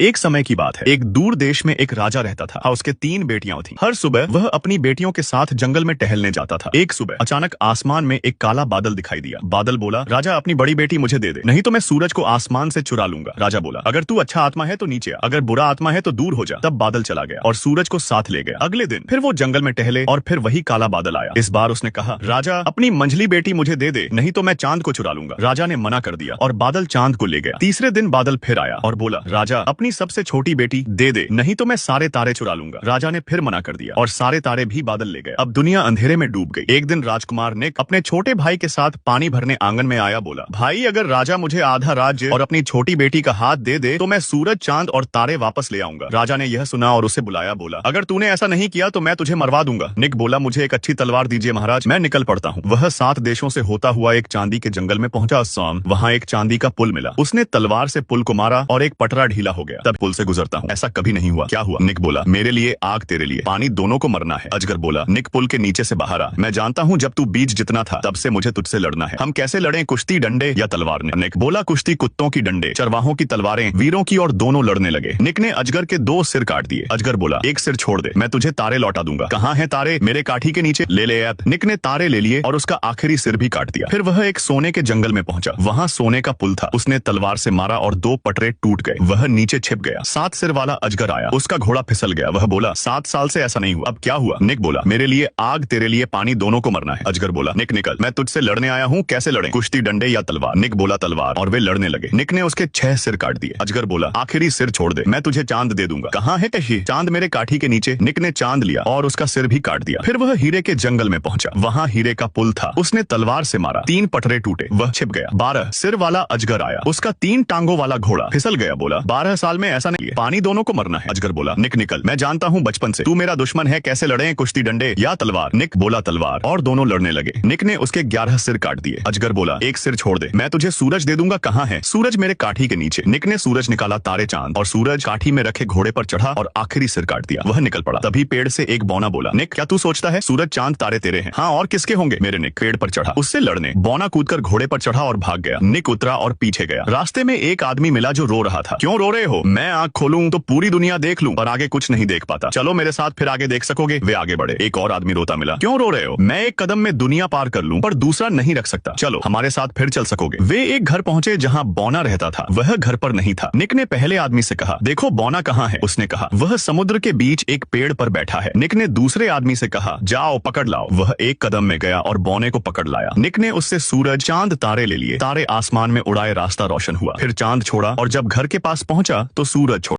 एक समय की बात है, एक दूर देश में एक राजा रहता था। उसके 3 बेटियां थीं। हर सुबह वह अपनी बेटियों के साथ जंगल में टहलने जाता था। एक सुबह अचानक आसमान में एक काला बादल दिखाई दिया। बादल बोला, राजा अपनी बड़ी बेटी मुझे दे दे, नहीं तो मैं सूरज को आसमान से चुरा लूंगा। राजा बोला, अगर तू अच्छा आत्मा है तो नीचे आ, अगर बुरा आत्मा है तो दूर हो जा। तब बादल चला गया और सूरज को साथ ले गया। अगले दिन फिर वो जंगल में टहले और फिर वही काला बादल आया। इस बार उसने कहा, राजा अपनी मंझली बेटी मुझे दे दे, नहीं तो मैं चांद को चुरा लूंगा। राजा ने मना कर दिया और बादल चांद को ले गया। तीसरे दिन बादल फिर आया और बोला, राजा अपनी सबसे छोटी बेटी दे दे, नहीं तो मैं सारे तारे चुरा लूंगा। राजा ने फिर मना कर दिया और सारे तारे भी बादल ले गए। अब दुनिया अंधेरे में डूब गई। एक दिन राजकुमार ने अपने छोटे भाई के साथ पानी भरने आंगन में आया। बोला, भाई अगर राजा मुझे आधा राज्य और अपनी छोटी बेटी का हाथ दे दे तो मैं सूरज, चांद और तारे वापस ले आऊंगा। राजा ने यह सुना और उसे बुलाया। बोला, अगर तूने ऐसा नहीं किया तो मैं तुझे मरवा दूंगा। निक बोला, मुझे एक अच्छी तलवार दीजिए महाराज, मैं निकल पड़ता हूँ। वह 7 देशों से होता हुआ एक चांदी के जंगल में पहुंचा। वहाँ एक चांदी का पुल मिला। उसने तलवार से पुल को मारा और एक पटरा ढीला हो गया। तब पुल से गुजरता हूँ, ऐसा कभी नहीं हुआ। क्या हुआ? निक बोला, मेरे लिए आग, तेरे लिए पानी, दोनों को मरना है। अजगर बोला, निक पुल के नीचे से बाहर आ, मैं जानता हूँ जब तू बीज जितना था तब से मुझे तुझसे लड़ना है। हम कैसे लड़ें, कुश्ती, डंडे या तलवार? ने निक बोला, कुश्ती कुत्तों की, डंडे चरवाहों की, तलवारें वीरों की, और दोनों लड़ने लगे। निक ने अजगर के 2 सिर काट दिए। अजगर बोला, एक सिर छोड़ दे, मैं तुझे तारे लौटा दूंगा। कहाँ है तारे? मेरे काठी के नीचे। ले ले ऐप। निक ने तारे ले लिए और उसका आखिरी सिर भी काट दिया। फिर वह एक सोने के जंगल में पहुंचा। वहाँ सोने का पुल था। उसने तलवार से मारा और 2 पटरे टूट गए। वह नीचे छिप गया। 7 सिर वाला अजगर आया। उसका घोड़ा फिसल गया। वह बोला, 7 साल से ऐसा नहीं हुआ, अब क्या हुआ? निक बोला, मेरे लिए आग, तेरे लिए पानी, दोनों को मरना है। अजगर बोला, निक निकल, मैं तुझसे लड़ने आया हूँ, कैसे लड़ें, कुश्ती, डंडे या तलवार? निक बोला, तलवार, और वे लड़ने लगे। निक ने उसके 6 सिर काट दिए। अजगर बोला, आखिरी सिर छोड़ दे, मैं तुझे चांद दे दूंगा। कहाँ है कहीं? चांद मेरे काठी के नीचे। निक ने चांद लिया और उसका सिर भी काट दिया। फिर वह हीरे के जंगल में पहुंचा। वहाँ हीरे का पुल था। उसने तलवार से मारा, 3 पटरे टूटे, वह छिप गया। 12 सिर वाला अजगर आया। उसका 3 टांगों वाला घोड़ा फिसल गया। बोला, 12 साल में ऐसा नहीं है, पानी, दोनों को मरना है। अजगर बोला, निक निकल, मैं जानता हूँ बचपन से तू मेरा दुश्मन है, कैसे लड़ें, कुश्ती, डंडे या तलवार? निक बोला, तलवार, और दोनों लड़ने लगे। निक ने उसके 11 सिर काट दिए। अजगर बोला, एक सिर छोड़ दे, मैं तुझे सूरज दे दूंगा। कहाँ है? सूरज मेरे काठी के नीचे। निक ने सूरज निकाला, तारे, चांद, और सूरज काठी में रखे घोड़े पर चढ़ा और आखिरी सिर काट दिया। वह निकल पड़ा। तभी पेड़ से एक बौना बोला, निक क्या तू सोचता है सूरज, चांद, तारे तेरे हैं? हाँ, और किसके होंगे? मेरे। निक पेड़ पर चढ़ा उससे लड़ने। बौना कूदकर घोड़े पर चढ़ा और भाग गया। निक उतरा और पीछे गया। रास्ते में एक आदमी मिला जो रो रहा था। क्यों रो रहे हो? मैं आंख खोलूं तो पूरी दुनिया देख लूं पर आगे कुछ नहीं देख पाता। चलो मेरे साथ, फिर आगे देख सकोगे। वे आगे बढ़े। एक और आदमी रोता मिला। क्यों रो रहे हो? मैं एक कदम में दुनिया पार कर लूं पर दूसरा नहीं रख सकता। चलो हमारे साथ, फिर चल सकोगे। वे एक घर पहुंचे जहां बौना रहता था। वह घर पर नहीं था। निक ने पहले आदमी से कहा, देखो बौना कहाँ है? उसने कहा, वह समुद्र के बीच एक पेड़ पर बैठा है। निक ने दूसरे आदमी से कहा, जाओ पकड़ लाओ। वह एक कदम में गया और बौने को पकड़ लाया। निक ने उससे सूरज, चांद, तारे ले लिए। तारे आसमान में उड़ाए, रास्ता रोशन हुआ। फिर चांद छोड़ा और जब घर के पास पहुंचा तो सूरज छोड़ा।